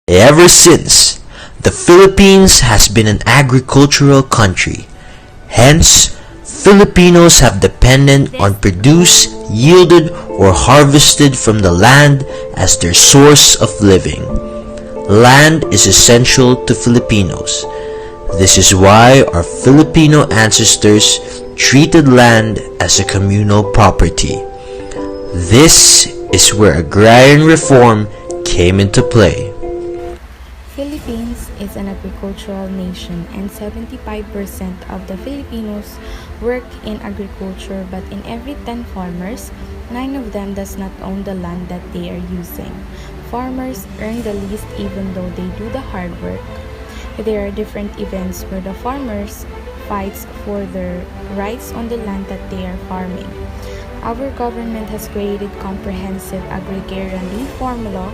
Ever since, the Philippines has been an agricultural country. Hence, Filipinos have depended on produce yielded or harvested from the land as their source of living. Land is essential to Filipinos. This is why our Filipino ancestors treated land as a communal property. This is where agrarian reform came into play. Philippines is an agricultural nation and 75% of the Filipinos work in agriculture, but in every 10 farmers, 9 of them does not own the land that they are using. Farmers earn the least even though they do the hard work. There are different events where the farmers fights for their rights on the land that they are farming. Our government has created comprehensive agrarian reform law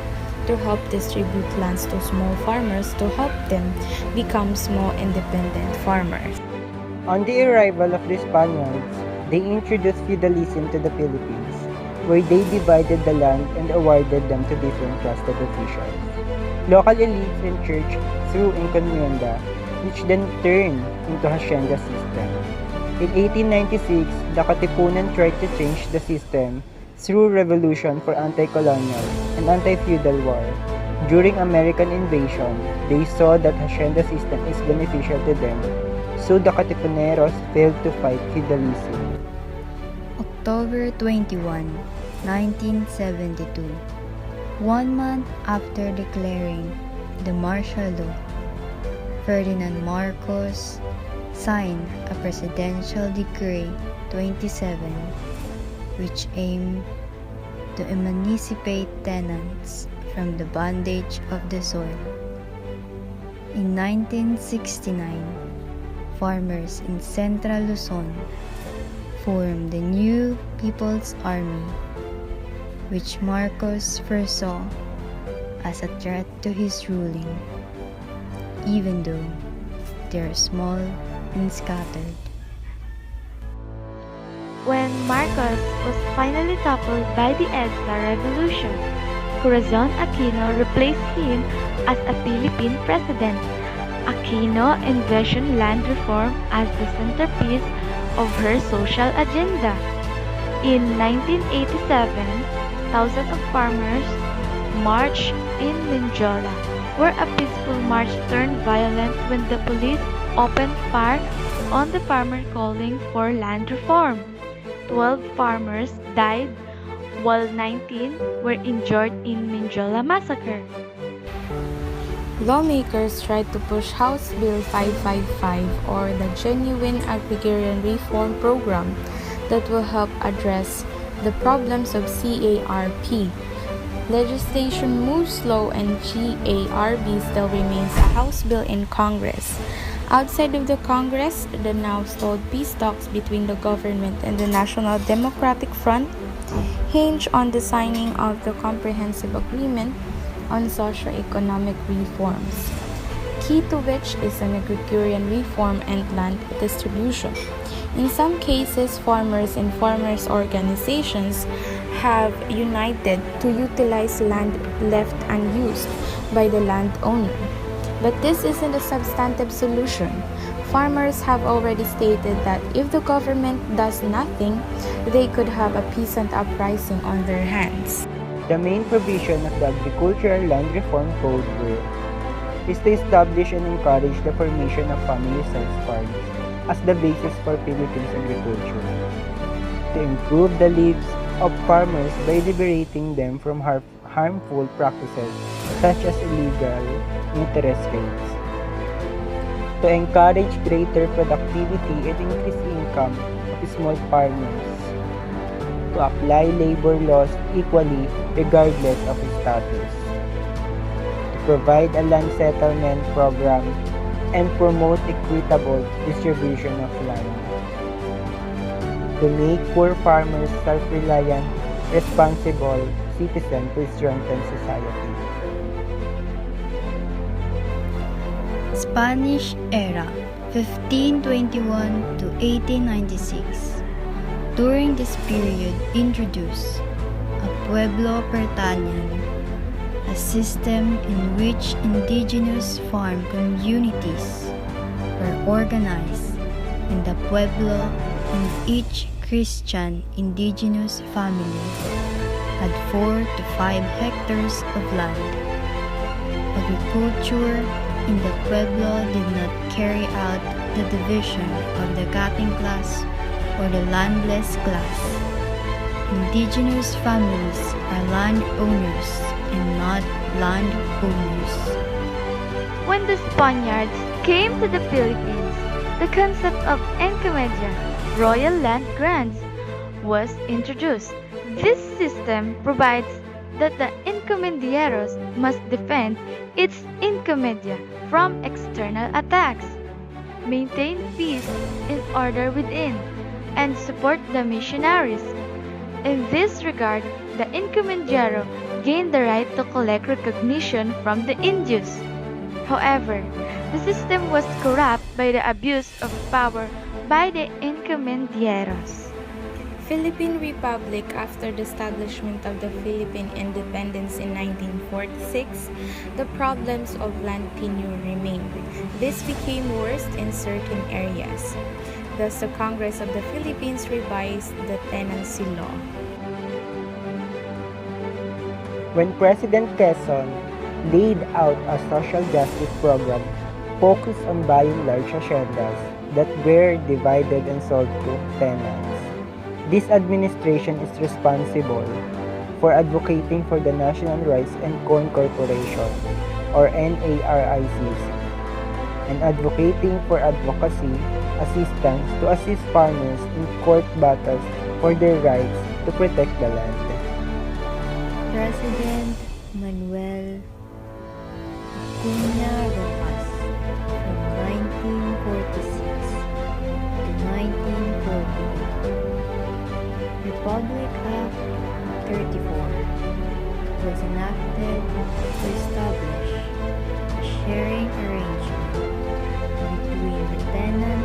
to help distribute lands to small farmers to help them become small independent farmers. On the arrival of the Spaniards, they introduced feudalism to the Philippines, where they divided the land and awarded them to different trusted officials. Local elites and church threw encomienda, which then turned into hacienda system. In 1896, the Katipunan tried to change the system through revolution for anti-colonial and anti-feudal war. During American invasion, they saw that hacienda system is beneficial to them, so the Katipuneros failed to fight feudalism. October 21, 1972. 1 month after declaring the martial law, Ferdinand Marcos signed a Presidential Decree 27, which aimed to emancipate tenants from the bondage of the soil. In 1969, farmers in Central Luzon formed the new People's Army, which Marcos foresaw as a threat to his ruling, even though they are small and scattered. When Marcos was finally toppled by the EDSA Revolution, Corazon Aquino replaced him as a Philippine president. Aquino envisioned land reform as the centerpiece of her social agenda. In 1987, thousands of farmers marched in Mindiola, where a peaceful march turned violent when the police opened fire on the farmer calling for land reform. 12 farmers died while 19 were injured in Mindiola massacre. Lawmakers tried to push House Bill 555, or the Genuine Agrarian Reform Program, that will help address the problems of CARP. Legislation moves slow and GARB still remains a House bill in Congress. Outside of the Congress, the now stalled peace talks between the government and the National Democratic Front hinge on the signing of the Comprehensive Agreement on Socio-Economic Reforms, key to which is an agrarian reform and land distribution. In some cases, farmers and farmers' organizations have united to utilize land left unused by the landowner. But this isn't a substantive solution. Farmers have already stated that if the government does nothing, they could have a peasant uprising on their hands. The main provision of the Agricultural Land Reform Code is to establish and encourage the formation of family-sized farms as the basis for Philippines agriculture, to improve the lives of farmers by liberating them from harmful practices such as illegal interest rates, to encourage greater productivity and increase income of small farmers, to apply labor laws equally regardless of status, to provide a land settlement program and promote equitable distribution of land, to make poor farmers self-reliant, responsible citizens to strengthen society. Spanish era 1521 to 1896. During this period introduced a pueblo pertanian, a system in which indigenous farm communities were organized in the pueblo, and each Christian indigenous family had 4 to 5 hectares of land. Agriculture in the pueblo did not carry out the division of the cutting class or the landless class. Indigenous families are landowners and not landowners. When the Spaniards came to the Philippines, the concept of encomienda, royal land grants, was introduced. This system provides that the encomendieros must defend its encomienda from external attacks, maintain peace and order within, and support the missionaries. In this regard, the encomendiero gained the right to collect recognition from the Indios. However, the system was corrupt by the abuse of power by the encomendieros. Philippine Republic. After the establishment of the Philippine independence in 1946, the problems of land tenure remained. This became worse in certain areas. Thus, the Congress of the Philippines revised the tenancy law. When President Quezon laid out a social justice program focused on buying large haciendas that were divided and sold to tenants. This administration is responsible for advocating for the National Rice and Corn Corporation, or NARICC, and advocating for advocacy assistance to assist farmers in court battles for their rights to protect the land. President Manuel Acuña Rojas from 1946 to 1948. Republic Act 34 was enacted to establish a sharing arrangement between the tenant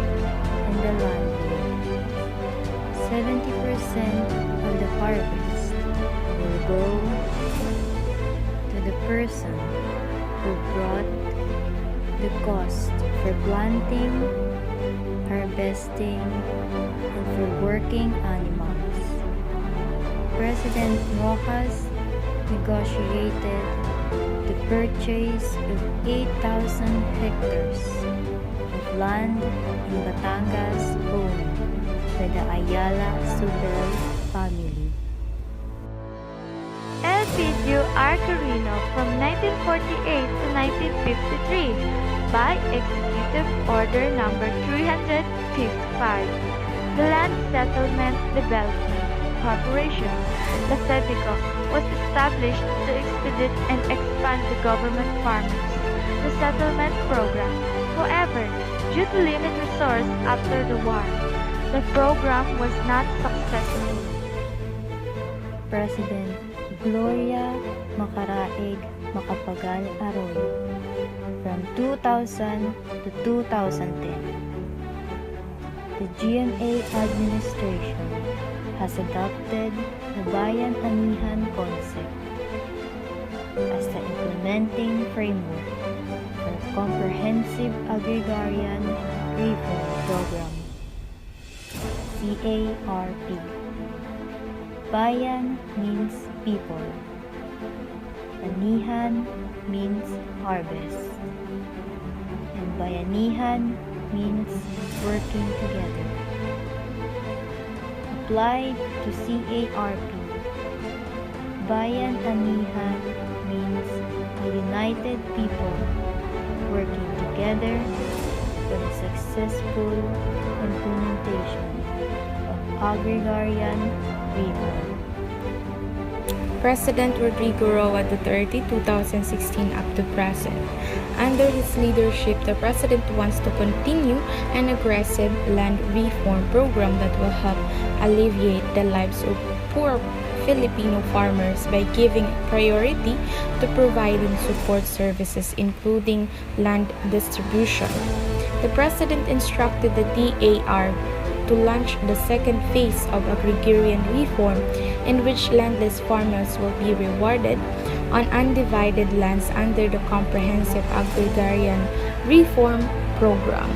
and the landlord. 70% of the harvest will go to the person who brought the cost for planting, harvesting, and for working animals. President Rojas negotiated the purchase of 8,000 hectares of land in Batangas owned by the Ayala Subel family. Elpidio Arcarino from 1948 to 1953 by Executive Order Number 355. The Land Settlement Development Corporation, the SEDECO, was established to expedite and expand the government farmers, the settlement program. However, due to limited resource after the war, the program was not successful. President Gloria Macaraig Macapagal Arroyo from 2000 to 2010. The GMA administration has adopted the Bayan-Anihan concept as the implementing framework for a comprehensive Agarian reform program, CARP. Bayan means people. Anihan means harvest. And Bayanihan means working together. Applied to CARP, Bayan-Anihan means a united people working together for the successful implementation of agrarian reform. President Rodrigo Roa Duterte, 2016 up to present. Under his leadership, the President wants to continue an aggressive land reform program that will help alleviate the lives of poor Filipino farmers by giving priority to providing support services including land distribution. The President instructed the DAR to launch the second phase of agrarian reform in which landless farmers will be rewarded on undivided lands under the Comprehensive Agrarian Reform Program.